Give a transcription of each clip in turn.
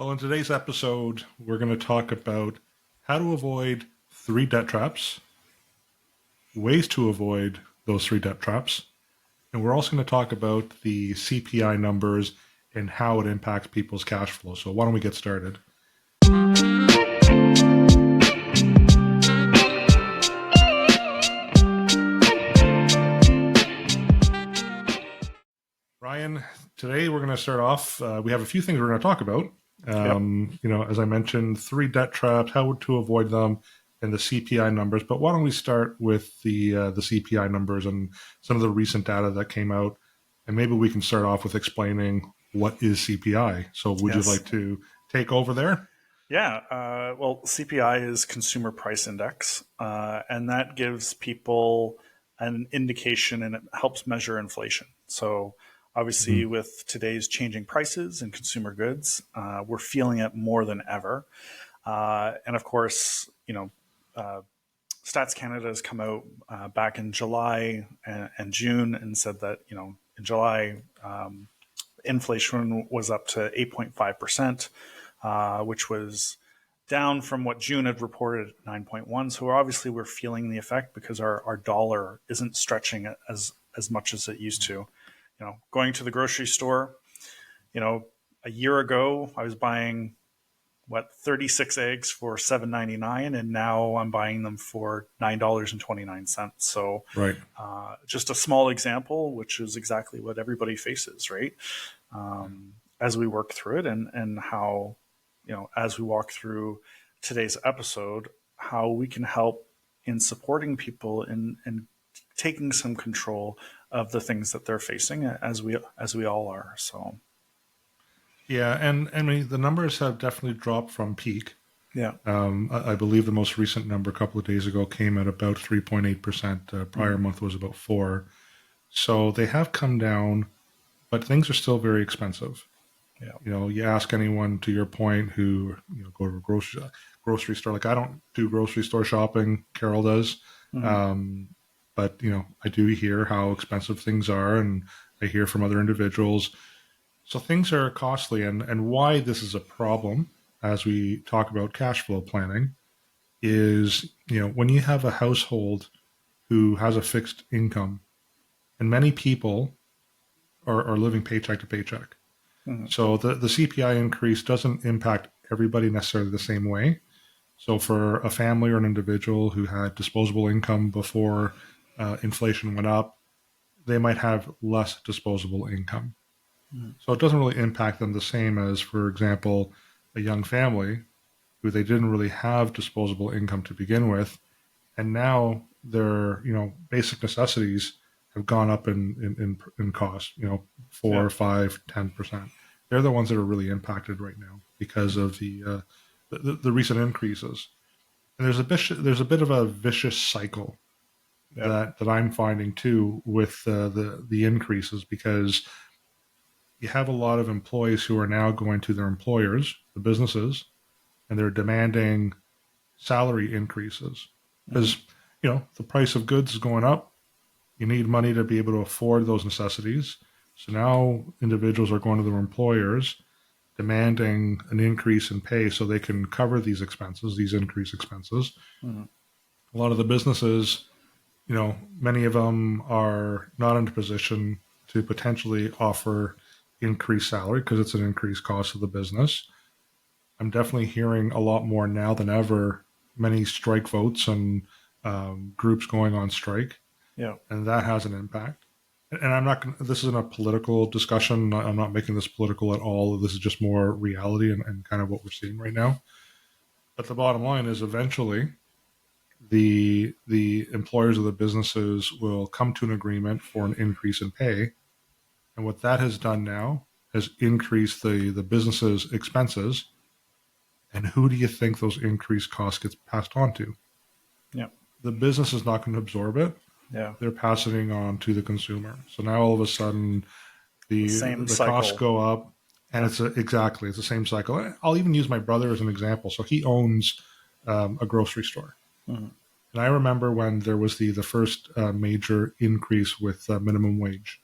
Well, in today's episode, we're going to talk about how to avoid three debt traps, ways to avoid those three debt traps, and we're also going to talk about the CPI numbers and how it impacts people's cash flow. So, why don't we get started? Ryan, today we're going to start off. We have a few things we're going to talk about. Yep. As I mentioned, three debt traps, how to avoid them, and the CPI numbers. But why don't we start with the CPI numbers and some of the recent data that came out, and maybe we can start off with explaining what is CPI. So, would you Yes. like to take over there? Yeah. Well, CPI is Consumer Price Index, and that gives people an indication and it helps measure inflation. So, obviously, Mhm. with today's changing prices in consumer goods, we're feeling it more than ever. And of course, uh, Stats Canada has come out back in July and June and said that, in July, inflation was up to 8.5%, which was down from what June had reported at 9.1. So we're feeling the effect because our dollar isn't stretching as much as it used to. Going to the grocery store, a year ago I was buying 36 eggs for $7.99, and now I'm buying them for $9.29. So Right. just a small example, which is exactly what everybody faces, right? As we work through it, and how, as we walk through today's episode, how we can help in supporting people in taking some control of the things that they're facing, as we all are. So Yeah, and I mean the numbers have definitely dropped from peak. yeah. I believe the most recent number a couple of days ago came at about 3.8%. Prior Mm-hmm. month was about 4. So they have come down, but things are still very expensive. Yeah. You ask anyone to your point who go to a grocery store. Like I don't do grocery store shopping. Carol does, Mm-hmm. um, but I do hear how expensive things are, and I hear from other individuals. So things are costly, and why this is a problem as we talk about cash flow planning is when you have a household who has a fixed income, and many people are living paycheck to paycheck. Mm-hmm. So the CPI increase doesn't impact everybody necessarily the same way. So for a family or an individual who had disposable income before inflation went up, they might have less disposable income. Mm-hmm. So it doesn't really impact them the same as, for example, a young family who they didn't really have disposable income to begin with, and now their basic necessities have gone up in cost. Yeah. 4, 5, 10%. They're the ones that are really impacted right now because of the recent increases. And there's a bit of a vicious cycle Yeah. that I'm finding too with the increases, because you have a lot of employees who are now going to their employers, the businesses, and they're demanding salary increases Mm-hmm. because the price of goods is going up. You need money to be able to afford those necessities. So now individuals are going to their employers demanding an increase in pay so they can cover these expenses, these increased expenses. Mm-hmm. A lot of the businesses, many of them are not in a position to potentially offer increased salary because it's an increased cost of the business. I'm definitely hearing a lot more now than ever, many strike votes and groups going on strike, Yeah. and that has an impact. And I'm not. This isn't a political discussion. I'm not making this political at all. This is just more reality and kind of what we're seeing right now. But the bottom line is, eventually, the employers of the businesses will come to an agreement for an increase in pay, and what that has done now has increased the business's expenses. And who do you think those increased costs gets passed on to? Yeah. The business is not going to absorb it. Yeah. They're passing it on to the consumer. So now all of a sudden The the same the costs cycle. go up, and Yeah. it's the same cycle. I'll even use my brother as an example. So he owns a grocery store, Mm-hmm. and I remember when there was the first major increase with minimum wage.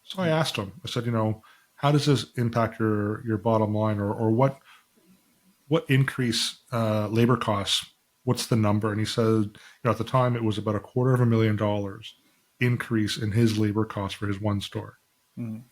So I asked him. I said, how does this impact your bottom line, or what increase labor costs? What's the number? And he said, at the time it was about $250,000 increase in his labor costs for his one store. Mm.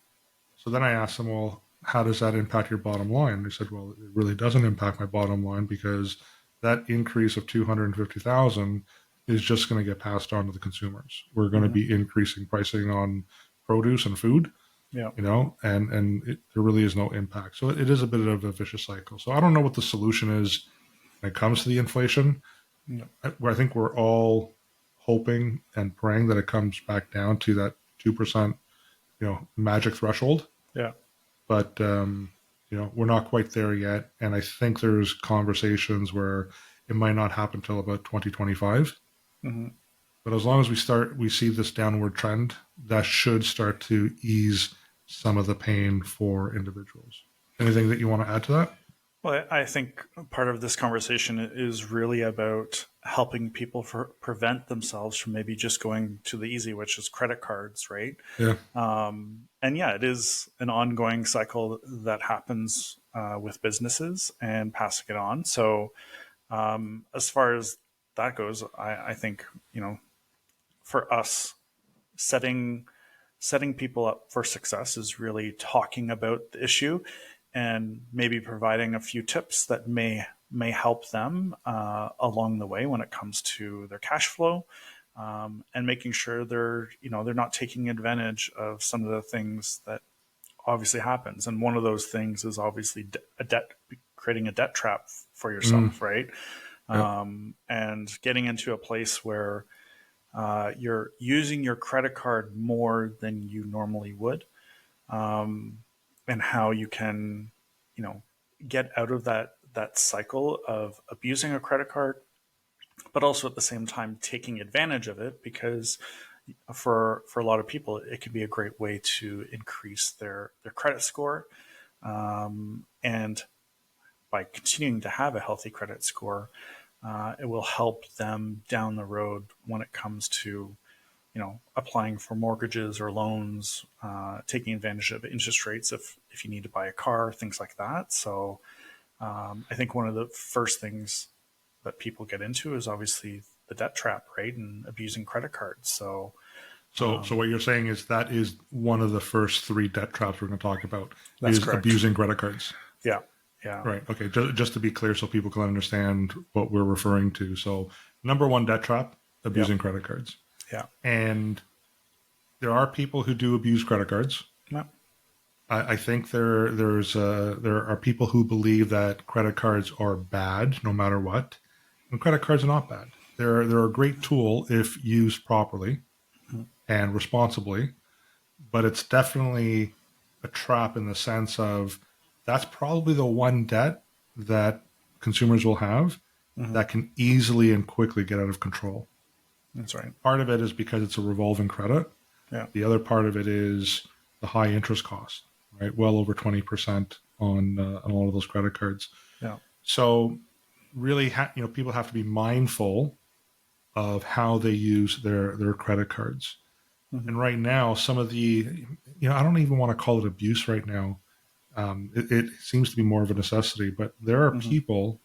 So then I asked him, well, how does that impact your bottom line? And he said, well, it really doesn't impact my bottom line because that increase of 250,000 is just going to get passed on to the consumers. We're going to Mm-hmm. be increasing pricing on produce and food, Yeah. and there really is no impact. So it is a bit of a vicious cycle. So I don't know what the solution is when it comes to the inflation. Yeah. Where I think we're all hoping and praying that it comes back down to that 2%, magic threshold. Yeah. But we're not quite there yet, and I think there's conversations where it might not happen until about 2025. Mm-hmm. But as long as we see this downward trend, that should start to ease some of the pain for individuals. Anything that you want to add to that? Well, I think part of this conversation is really about helping people prevent themselves from maybe just going to the easy, which is credit cards, right? Yeah. And yeah, it is an ongoing cycle that happens with businesses and passing it on. So as far as that goes, I think, for us, setting setting people up for success is really talking about the issue and maybe providing a few tips that may help them along the way when it comes to their cash flow, and making sure they're not taking advantage of some of the things that obviously happens. And one of those things is obviously a debt creating a debt trap for Mm, yourself, right? yeah. And getting into a place where you're using your credit card more than you normally would, and how you can, you know, get out of that cycle of abusing a credit card, but also at the same time taking advantage of it, because for a lot of people it can be a great way to increase their credit score, and by continuing to have a healthy credit score, it will help them down the road when it comes to applying for mortgages or loans, taking advantage of interest rates if you need to buy a car, things like that. So I think one of the first things that people get into is obviously the debt trap, right, and abusing credit cards. So So what you're saying is that is one of the first three debt traps we're going to talk about that's is correct. abusing credit cards. Yeah, yeah, Right. Okay. Just to be clear, so people can understand what we're referring to. So, number one debt trap: yeah, abusing credit cards. yeah, And there are people who do abuse credit cards. yeah. I think there are people who believe that credit cards are bad no matter what, and credit cards are not bad. They're a great tool if used properly and responsibly, but it's definitely a trap in the sense of that's probably the one debt that consumers will have Mm-hmm. that can easily and quickly get out of control. That's right. Part of it is because it's a revolving credit. Yeah, The other part of it is the high interest cost, right? Well over 20% on all of those credit cards. yeah, So really, people have to be mindful of how they use their credit cards. mm-hmm. And right now, some of I don't even want to call it abuse right now. It seems to be more of a necessity, but there are Mm-hmm. people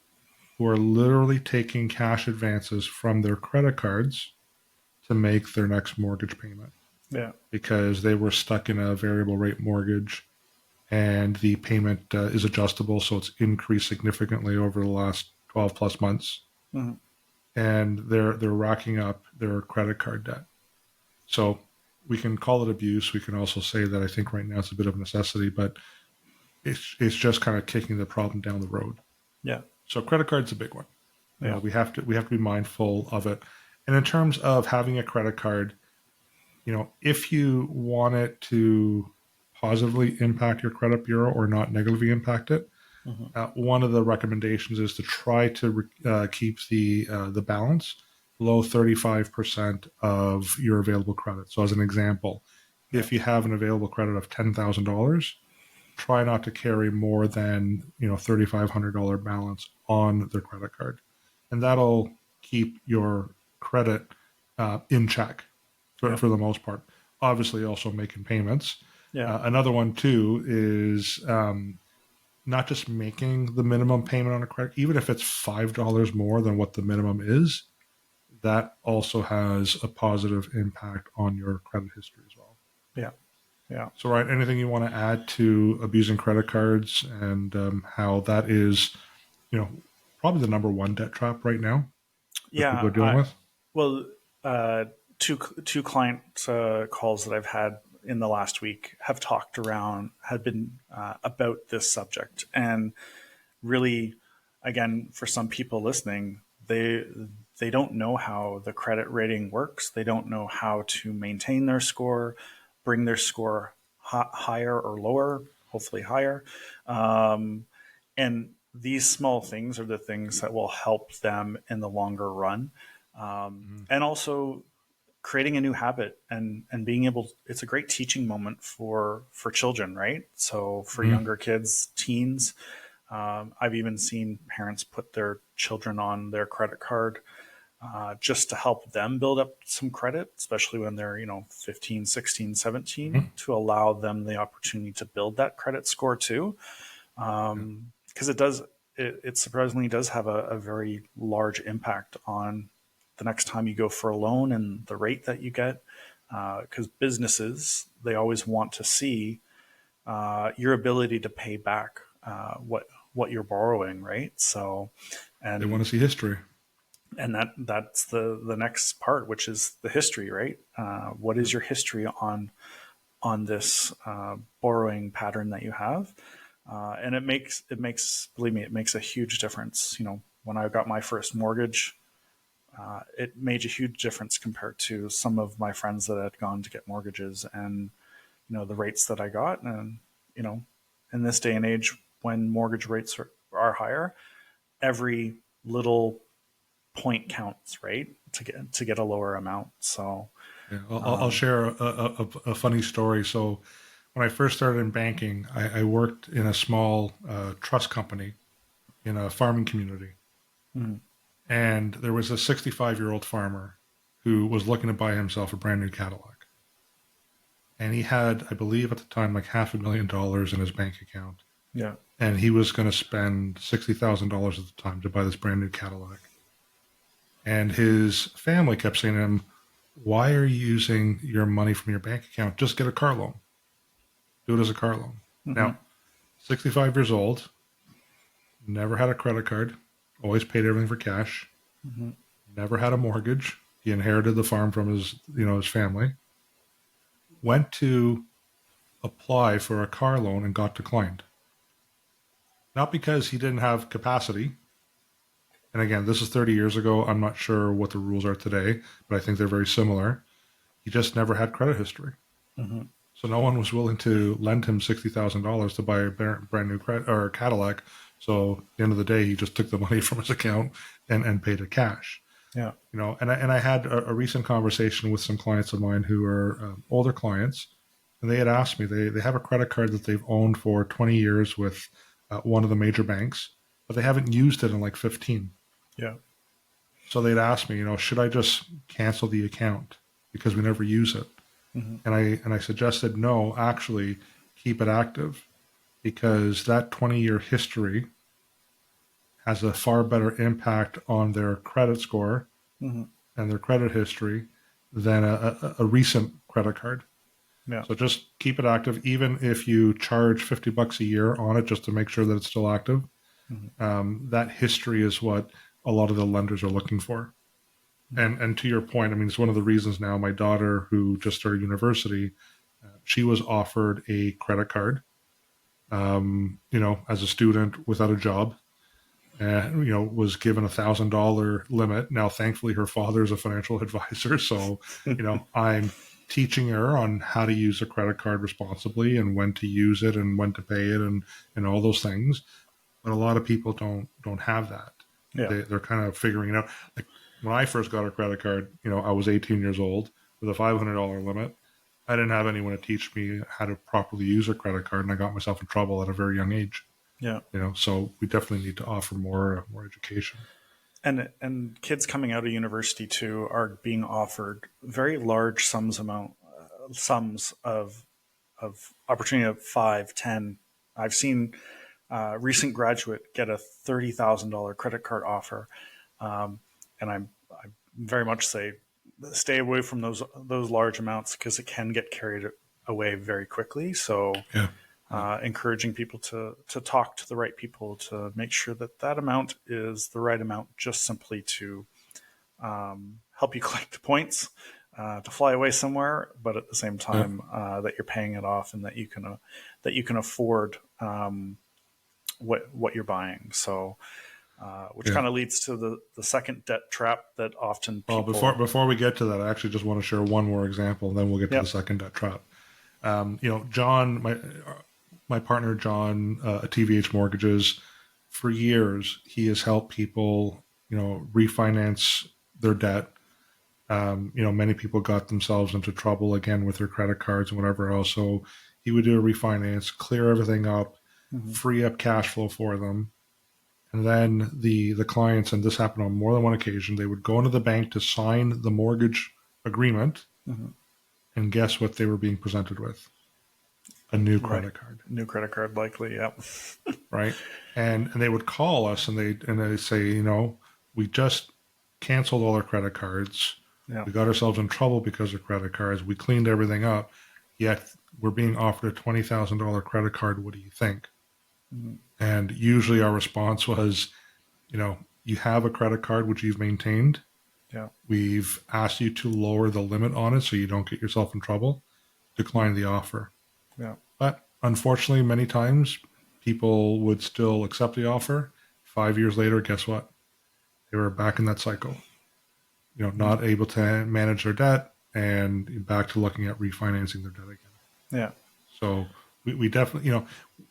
who are literally taking cash advances from their credit cards to make their next mortgage payment Yeah, because they were stuck in a variable rate mortgage and the payment is adjustable. So it's increased significantly over the last 12 plus months. mm-hmm. And they're racking up their credit card debt. So we can call it abuse. We can also say that I think right now it's a bit of a necessity, but it's just kind of kicking the problem down the road. Yeah, So credit card's a big one. yeah, We have to be mindful of it. And in terms of having a credit card, if you want it to positively impact your credit bureau or not negatively impact it, mm-hmm. one of the recommendations is to try to keep the balance below 35% of your available credit. So, as an example, Yeah, if you have an available credit of $10,000, try not to carry more than $3,500 balance on the credit card, and that'll keep your credit in check yeah, for the most part. Obviously, also making payments, Yeah. Another one too is not just making the minimum payment on a credit, even if it's $5 more than what the minimum is, that also has a positive impact on your credit history as well. Yeah. Yeah. So, right, anything you want to add to abusing credit cards and how that is, you know, probably the number one debt trap right now that people Yeah. are dealing with? Well, uh, two client calls that I've had in the last week have been about this subject, and really, again, for some people listening, they don't know how the credit rating works. They don't know how to maintain their score, bring their score higher or lower, hopefully higher. And these small things are the things that will help them in the longer run. Mhm. And also creating a new habit and being able, it's a great teaching moment for children, right? So for Mhm. younger kids, teens, I've even seen parents put their children on their credit card just to help them build up some credit, especially when they're, 15, 16, 17, Mhm. to allow them the opportunity to build that credit score too. Yeah. Because it surprisingly does have a very large impact on the next time you go for a loan and the rate that you get. Because businesses, they always want to see your ability to pay back what you're borrowing, right? So, They want and to see history. that's the next part, which is the history, right? What Yeah. is your history on this borrowing pattern that you have? And it makes believe me, it makes a huge difference. When I got my first mortgage, it made a huge difference compared to some of my friends that had gone to get mortgages, and the rates that I got. And you know in this day and age, when mortgage rates are higher, every little point counts, right? To get a lower amount. So Yeah. I'll share a funny story. So, when I first started in banking, I worked in a small trust company in a farming community. mm, And there was a 65-year-old farmer who was looking to buy himself a brand new Cadillac. And he had, I believe at the time, like $500,000 in his bank account. yeah, And he was going to spend $60,000 at the time to buy this brand new Cadillac. And his family kept saying to him, "Why are you using your money from your bank account? Just get a car loan. Do it as a car loan." hmm, Now, 65 years old, never had a credit card, always paid everything for cash, hmm, never had a mortgage. He inherited the farm from his family. Went to apply for a car loan and got declined. Not because he didn't have capacity. And again, this is 30 years ago. I'm not sure what the rules are today, but I think they're very similar. He just never had credit history. hmm, So no one was willing to lend him $60,000 to buy a brand new or a Cadillac. So at the end of the day, he just took the money from his account and paid it cash. yeah, And I had a recent conversation with some clients of mine who are older clients, and they had asked me they have a credit card that they've owned for 20 years with one of the major banks, but they haven't used it in like 15. yeah, So they'd asked me, should I just cancel the account because we never use it? hmm, And I suggested no, actually keep it active because that 20-year history has a far better impact on their credit score hmm, and their credit history than a recent credit card. yeah, So just keep it active, even if you charge $50 a year on it just to make sure that it's still active. hmm, That history is what a lot of the lenders are looking for. And to your point, I mean, it's one of the reasons now my daughter, who just started university, she was offered a credit card, as a student without a job, and was given $1,000 limit. Now, thankfully, her father is a financial advisor, so I'm teaching her on how to use a credit card responsibly and when to use it and when to pay it and all those things. But a lot of people don't have that. yeah, They're kind of figuring it out. Like when I first got a credit card, I was 18 years old with a $500 limit. I didn't have anyone to teach me how to properly use a credit card, and I got myself in trouble at a very young age. yeah. So we definitely need to offer more education. And kids coming out of university too are being offered very large sums of of opportunity of 5, 10. I've seen recent graduate get a $30,000 credit card offer, and I very much say stay away from those large amounts because it can get carried away very quickly. So Yeah. Yeah. encouraging people to talk to the right people to make sure that that amount is the right amount, just simply to help you collect points to fly away somewhere, but at the same Yeah. time that you're paying it off and that you can afford what you're buying. So, which Yeah. kind of leads to the second debt trap that often Well, people. before we get to that, I actually just want to share one more example, and then we'll get to the Yep. second debt trap. John, my partner John at TVH Mortgages, for years he has helped people, refinance their debt. Many people got themselves into trouble again with their credit cards and whatever else. So he would do a refinance, clear everything up, Mm-hmm. free up cash flow for them. And then the clients, and this happened on more than one occasion, they would go into the bank to sign the mortgage agreement, Mm-hmm. and guess what they were being presented with? A new Right. credit card, New credit card, likely. Yep. right? And they would call us and they say, we just canceled all our credit cards. Yeah. We got ourselves in trouble because of credit cards. We cleaned everything up, yet we're being offered a $20,000 credit card. What do you think? Mm-hmm. And usually our response was, you have a credit card which you've maintained. Yeah. We've asked you to lower the limit on it so you don't get yourself in trouble. Decline the offer. Yeah. But unfortunately, many times people would still accept the offer. 5 years later, guess what? They were back in that cycle, Mm-hmm. not able to manage their debt and back to looking at refinancing their debt again. Yeah. So we definitely,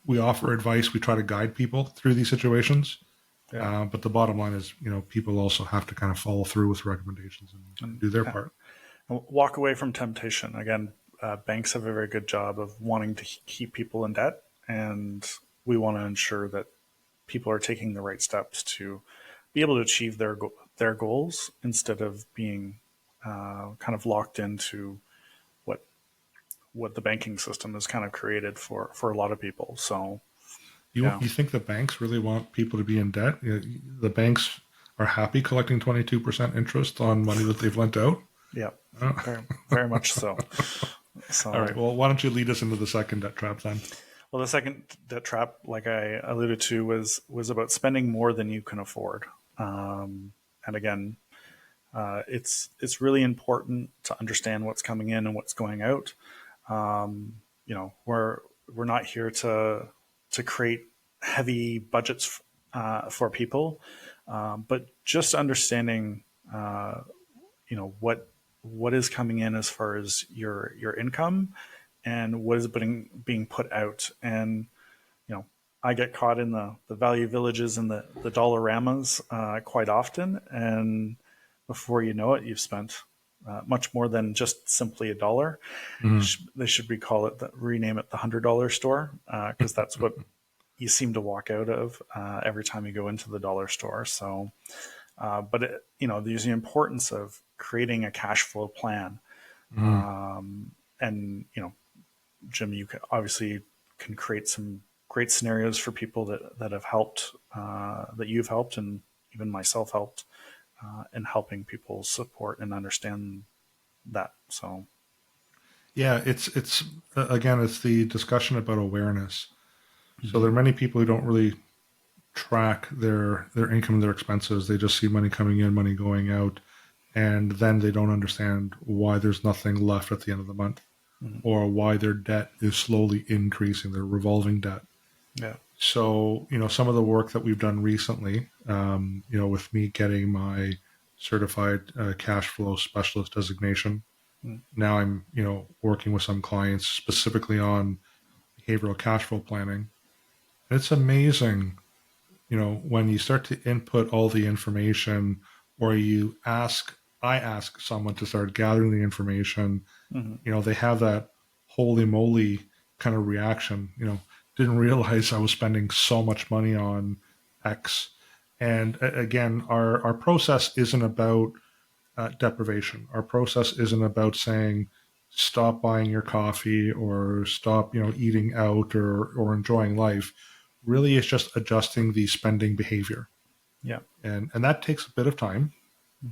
we offer advice. We try to guide people through these situations. Yeah. But the bottom line is, people also have to kind of follow through with recommendations and And, do their yeah. part. Walk away from temptation. Again, banks have a very good job of wanting to keep people in debt, and we want to ensure that people are taking the right steps to be able to achieve their goals instead of being kind of locked into what what the banking system has kind of created for a lot of people. So You yeah, you think the banks really want people to be in debt? The banks are happy collecting 22% interest on money that they've lent out. yeah, Oh. very much so. All right. So Well, why don't you lead us into the second debt trap then? well, the second debt trap, like I alluded to, was about spending more than you can afford. And again, it's really important to understand what's coming in and what's going out. We're not here to create heavy budgets for people, but just understanding, what is coming in as far as your income and what is being put out. And I get caught in the value villages and the dollar-ramas quite often, and before you know it, you've spent much more than just simply a dollar. Mm. They should rename it the $100 store, because that's what you seem to walk out of every time you go into the dollar store. So, there's the importance of creating a cash flow plan, Mm. and Jim, you obviously can create some great scenarios for people that have helped, that you've helped, and even myself helped in helping people support and understand that. So, Yeah, it's again, it's the discussion about awareness. So mm-hmm. there are many people who don't really track their income and their expenses. They just see money coming in, money going out, and then they don't understand why there's nothing left at the end of the month, Mm-hmm. or why their debt is slowly increasing, their revolving debt. Yeah. So, some of the work that we've done recently, with me getting my certified cash flow specialist designation, Mm-hmm. now I'm, working with some clients specifically on behavioral cash flow planning. And it's amazing, when you start to input all the information, or I ask someone to start gathering the information, Mm-hmm. they have that holy moly kind of reaction. Didn't realize I was spending so much money on X. And again, our process isn't about deprivation. Our process isn't about saying stop buying your coffee or stop, eating out or enjoying life. Really, it's just adjusting the spending behavior, Yeah. and that takes a bit of time.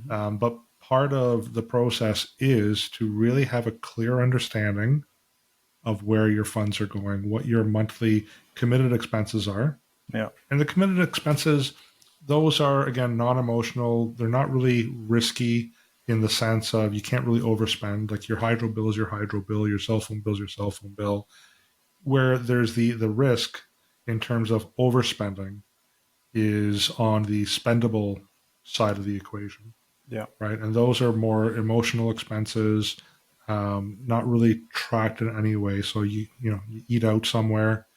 Hmm. But part of the process is to really have a clear understanding of where your funds are going, what your monthly committed expenses are. Yeah. And the committed expenses, those are, again, non emotional. They're not really risky in the sense of you can't really overspend. Like your hydro bill is your hydro bill, your cell phone bill is your cell phone bill. Where there's the risk in terms of overspending is on the spendable side of the equation, Yeah. right? And those are more emotional expenses, not really tracked in any way. So you eat out somewhere,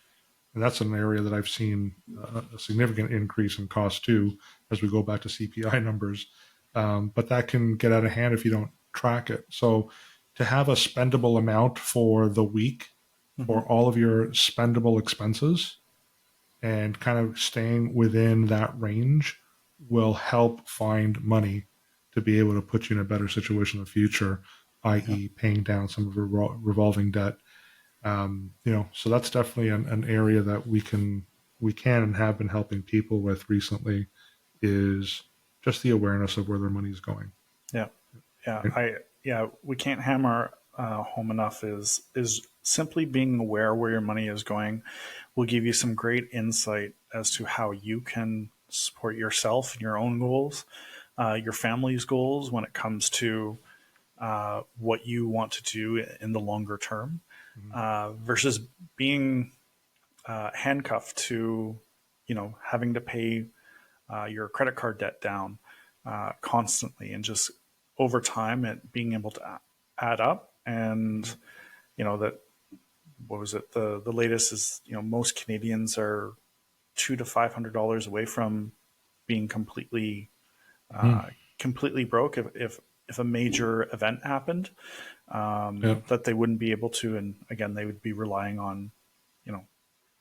and that's an area that I've seen a significant increase in cost too as we go back to CPI numbers. But that can get out of hand if you don't track it. So to have a spendable amount for the week Hmm. for all of your spendable expenses and kind of staying within that range will help find money to be able to put you in a better situation in the future, Yeah. i.e., paying down some of the revolving debt. So that's definitely an area that we can and have been helping people with recently is just the awareness of where their money is going. Yeah. Yeah. Right? We can't hammer home enough is simply being aware where your money is going will give you some great insight as to how you can support yourself and your own goals, your family's goals when it comes to what you want to do in the longer term, Mhm. versus being handcuffed to, having to pay your credit card debt down constantly, and just over time it being able to add up. And that, what was it, the latest is, most Canadians are $200 to $500 away from being Mhm. completely broke if a major event happened, Yeah. that they wouldn't be able to. And again, they would be relying on, you know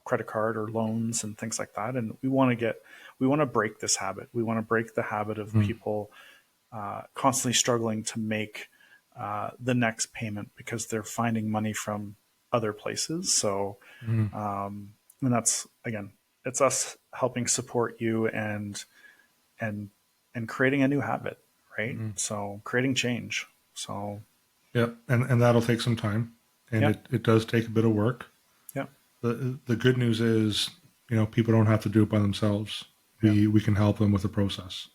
credit card or loans and things like that. And we want to break this habit. We want to break the habit of Mhm. people constantly struggling to make the next payment because they're finding money from other places. So, Mhm. and that's, again, it's us helping support you and and creating a new habit, right? Mhm. So creating change. So Yeah. And that'll take some time, and yeah, it does take a bit of work. yeah, The good news is, people don't have to do it by themselves. yeah, We can help them with the process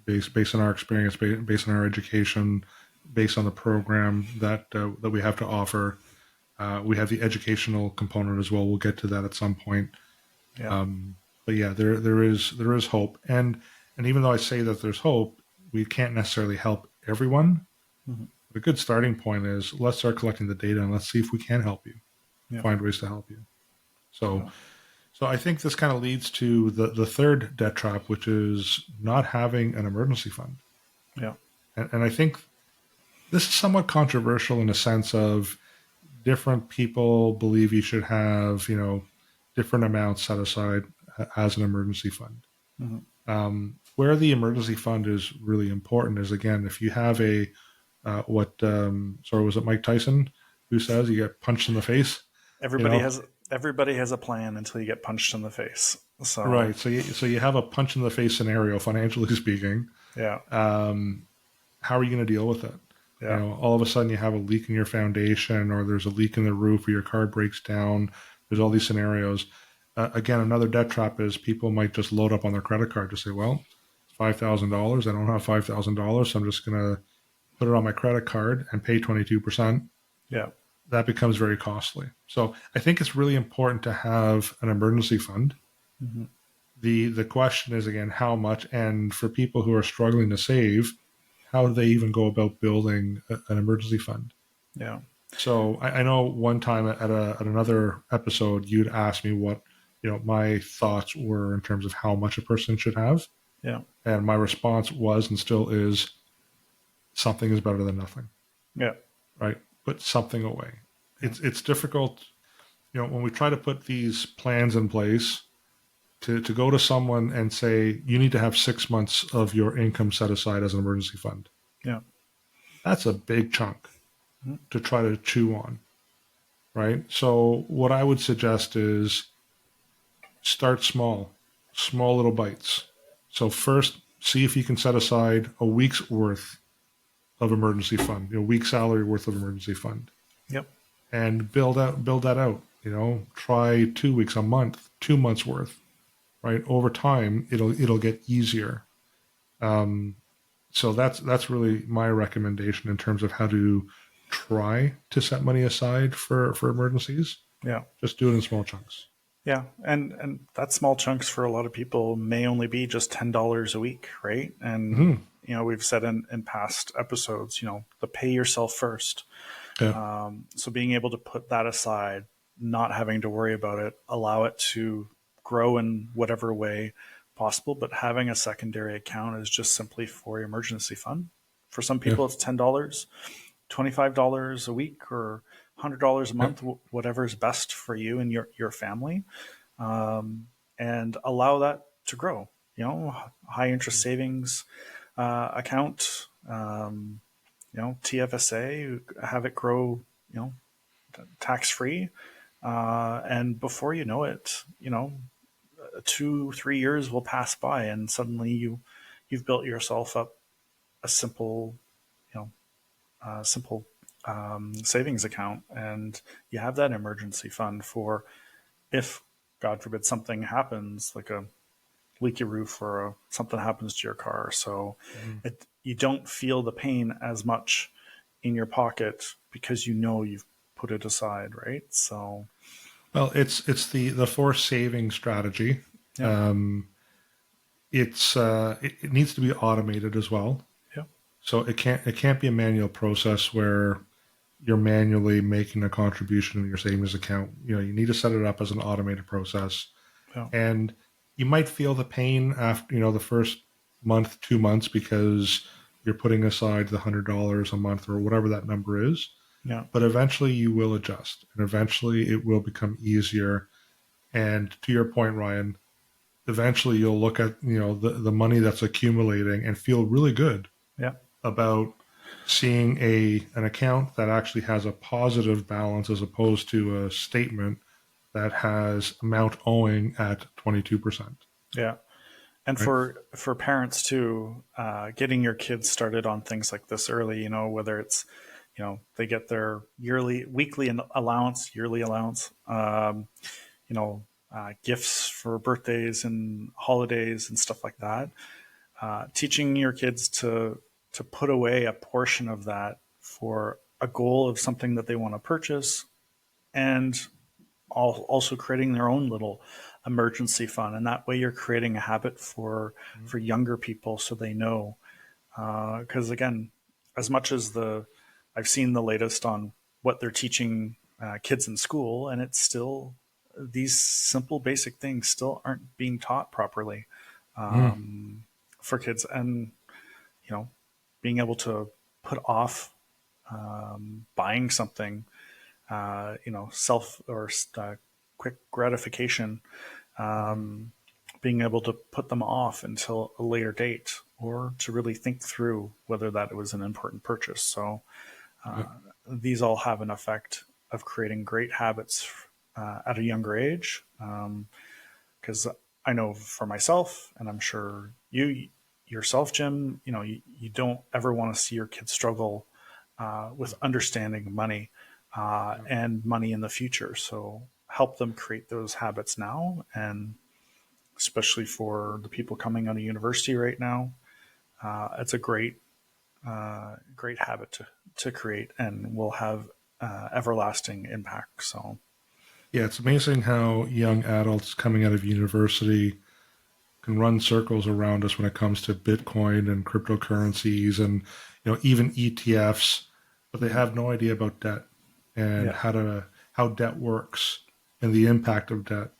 based on our experience, based on our education, based on the program that we have to offer. We have the educational component as well. We'll get to that at some point. yeah, But yeah, there is hope, and even though I say that there's hope, we can't necessarily help everyone. hmm, But a good starting point is let's start collecting the data and let's see if we can help you, yeah, find ways to help you. So yeah, So I think this kind of leads to the third debt trap, which is not having an emergency fund. yeah, And I think this is somewhat controversial in a sense of different people believe you should have, different amounts set aside as an emergency fund. hmm. Where the emergency fund is really important is, again, if you have sorry, was it Mike Tyson who says you get punched in the face? You Everybody know, has everybody has a plan until you get punched in the face. So right. So you have a punch in the face scenario, financially speaking. yeah, Um, how are you going to deal with it? yeah, All of a sudden you have a leak in your foundation, or there's a leak in the roof, or your car breaks down. There's all these scenarios. Again, another debt trap is people might just load up on their credit card to say, "Well, it's $5,000. I don't have $5,000, so I'm just going to put it on my credit card and pay 22%." yeah, That becomes very costly. So I think it's really important to have an emergency fund. hmm, The question is, again, how much, and for people who are struggling to save, how do they even go about building an emergency fund? yeah, So I know one time at another episode you'd asked me what my thoughts were in terms of how much a person should have, yeah, and my response was and still is something is better than nothing. yeah, Right? Put something away. yeah, It's difficult, when we try to put these plans in place to go to someone and say you need to have 6 months of your income set aside as an emergency fund. yeah, That's a big chunk. Mhm. to try to chew on, right? So what I would suggest is start small, small little bites. So first, see if you can set aside a week's worth of emergency fund, a week's salary worth of emergency fund, Yep. and build that out. Try 2 weeks, a month, 2 months worth. Right over time, it'll get easier. Um, so that's really my recommendation in terms of how to try to set money aside for emergencies. Yeah. Just do it in small chunks. Yeah, and that small chunks for a lot of people may only be just $10 a week, right? And Hmm. we've said in past episodes, the pay yourself first. Yeah, So being able to put that aside, not having to worry about it, allow it to grow in whatever way possible, but having a secondary account is just simply for emergency fund. For some yeah, people, it's $10, $25 a week, or $100 a yeah. month, whatever is best for you and your family, and allow that to grow. High interest savings account, TFSA, have it grow, tax free, and before you know it, 2 3 years will pass by, and suddenly you've built yourself up a you know simple savings account, and you have that emergency fund for if, God forbid, something happens, like a leaky roof or something happens to your car. So Mhm. you don't feel the pain as much in your pocket because you've put it aside, right? So, Well, it's the forced saving strategy. yeah, Um, it needs to be automated as well. yeah, So it can't be a manual process where you're manually making a contribution in your savings account. You need to set it up as an automated process. yeah, And you might feel the pain after, the first month, 2 months, because you're putting aside the $100 a month or whatever that number is. yeah, But eventually you will adjust and eventually it will become easier. And to your point, Ryan, eventually you'll look at, the money that's accumulating and feel really good yeah, about seeing an account that actually has a positive balance as opposed to a statement that has amount owing at 22%. yeah. And Right? for parents too, getting your kids started on things like this early, whether it's, they get their weekly allowance, yearly allowance, gifts for birthdays and holidays and stuff like that. Teaching your kids to put away a portion of that for a goal of something that they want to purchase, and also creating their own little emergency fund. And that way you're creating a habit Mhm. for younger people, so they know. Because again, as much as I've seen the latest on what they're teaching kids in school, and it's still, these simple basic things still aren't being taught properly Mm. for kids. And you know being able to put off buying something, self or quick gratification, Mhm. being able to put them off until a later date, or to really think through whether that was an important purchase. So Yeah. these all have an effect of creating great habits at a younger age. Because I know for myself, and I'm sure you yourself, Jim, you don't ever want to see your kids struggle with No. understanding money No. and money in the future. So help them create those habits now, and especially for the people coming out of university right now, it's a great habit to create, and will have everlasting impact. So Yeah, it's amazing how young adults coming out of university can run circles around us when it comes to Bitcoin and cryptocurrencies and even ETFs, but they mhm. have no idea about debt and Yeah, how debt works and the impact of debt.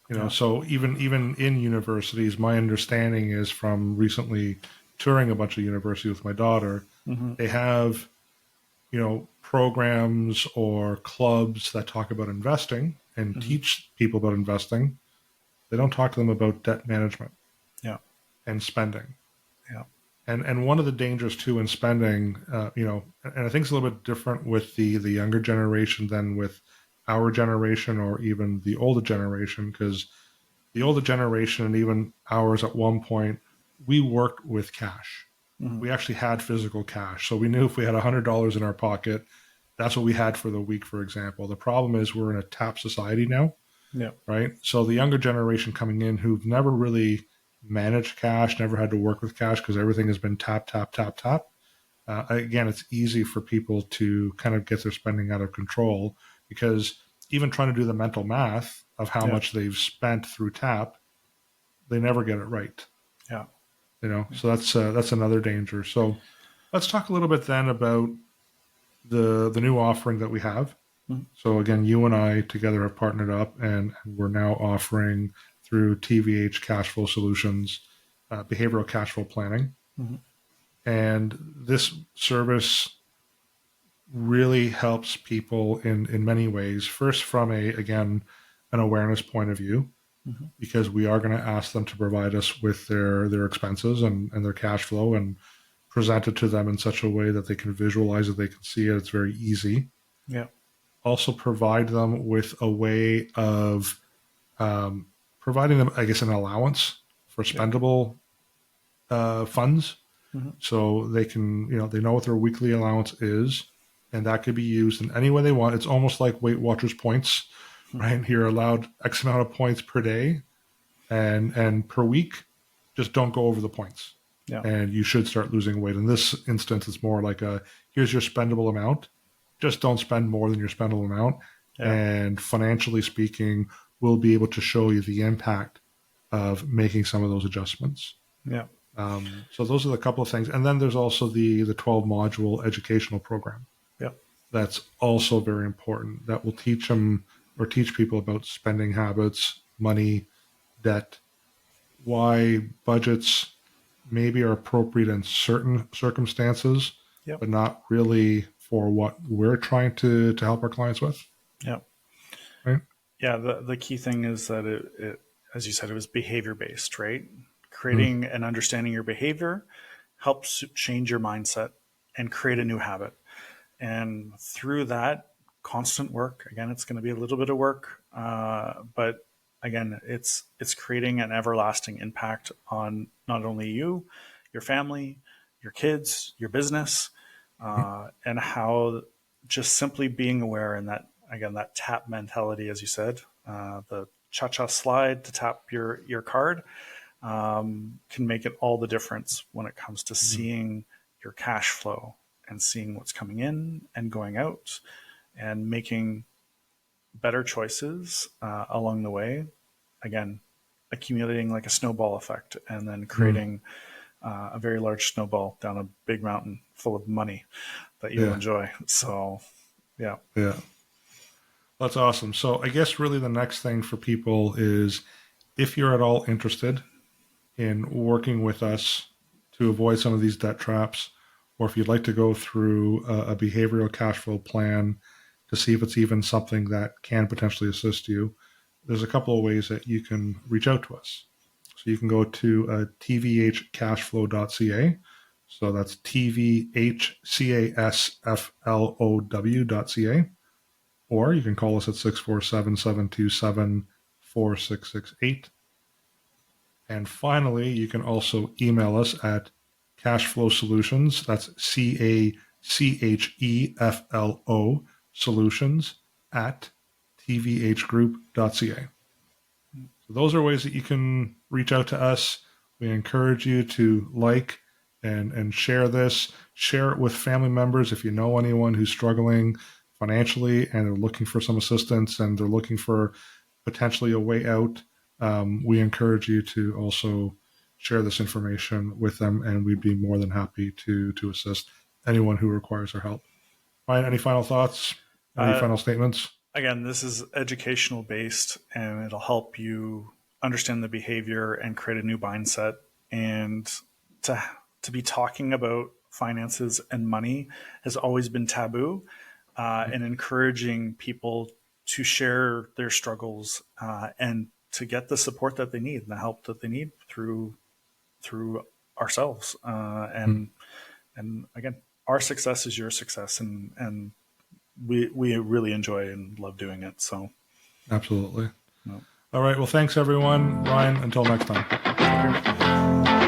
yeah, So even in universities, my understanding is from recently touring a bunch of universities with my daughter, hmm, they have programs or clubs that talk about investing and hmm, teach people about investing. They don't talk to them about debt management yeah, and spending. yeah, And one of the dangers too in spending, and I think it's a little bit different with the younger generation than with our generation or even the older generation, because the older generation and even ours at one point, we worked with cash. Mm-hmm. We actually had physical cash. So we knew if we had $100 in our pocket, that's what we had for the week, for example. The problem is we're in a tap society now, Yeah. right? So the younger generation coming in who've never really managed cash, never had to work with cash because everything has been tap, tap, tap, tap. Again, it's easy for people to kind of get their spending out of control because even trying to do the mental math of how Yeah. much they've spent through tap, they never get it right. Yeah. So that's another danger. So let's talk a little bit then about the new offering that we have. Mm-hmm. So again, you and I together have partnered up, and we're now offering through TVH Cash Flow Solutions, behavioral cash flow planning, Mm-hmm. and this service really helps people in many ways. First, from a again an awareness point of view, Mm-hmm. because we are going to ask them to provide us with their expenses and their cash flow and present it to them in such a way that they can visualize it, they can see it. It's very easy. Yeah. Also, provide them with a way of um, providing them, I guess, an allowance for Yeah. spendable funds, Mm-hmm. so they can, they know what their weekly allowance is, and that could be used in any way they want. It's almost like Weight Watchers points, right? You're allowed X amount of points per day and per week. Just don't go over the points, Yeah. and you should start losing weight. In this instance, it's more like a here's your spendable amount. Just don't spend more than your spendable amount. Yeah. And financially speaking, we'll be able to show you the impact of making some of those adjustments. Yeah. So those are the couple of things. And then there's also the 12 module educational program. Yeah. That's also very important. That will teach them or teach people about spending habits, money, debt, why budgets maybe are appropriate in certain circumstances, Yeah. but not really for what we're trying to help our clients with. Yeah. Right? Yeah. The key thing is that as you said, it was behavior based, right? Mm, Creating and understanding your behavior helps change your mindset and create a new habit. And through that constant work, again, it's going to be a little bit of work, but again, it's creating an everlasting impact on not only you, your family, your kids, your business, mm, and how just simply being aware and that again that tap mentality, as you said, the cha-cha slide to tap your card can make it all the difference when it comes to mm, seeing your cash flow and seeing what's coming in and going out and making better choices along the way. Again, accumulating like a snowball effect and then mm. creating a very large snowball down a big mountain full of money that you'll Yeah, enjoy. So, yeah. yeah. That's awesome. So I guess really the next thing for people is if you're at all interested in working with us to avoid some of these debt traps, or if you'd like to go through a behavioral cash flow plan to see if it's even something that can potentially assist you, there's a couple of ways that you can reach out to us. So you can go to tvhcashflow.ca. So that's tvhcasflow.ca. Or you can call us at 647 727 4668. And finally, you can also email us at cashflow solutions. That's CACHEFLO solutions at tvhgroup.ca. So those are ways that you can reach out to us. We encourage you to like and share this. Share it with family members if you know anyone who's struggling financially and they're looking for some assistance and they're looking for potentially a way out. We encourage you to also share this information with them, and we'd be more than happy to assist anyone who requires our help. Ryan, any final thoughts? Any Uh, final statements? Again, this is educational based and it'll help you understand the behavior and create a new mindset. And to, to be talking about finances and money has always been taboo, and encouraging people to share their struggles and to get the support that they need and the help that they need through ourselves. Mm, And again, our success is your success, and we really enjoy and love doing it. So, absolutely. no. All right. Well, thanks everyone. Ryan, until next time. Okay.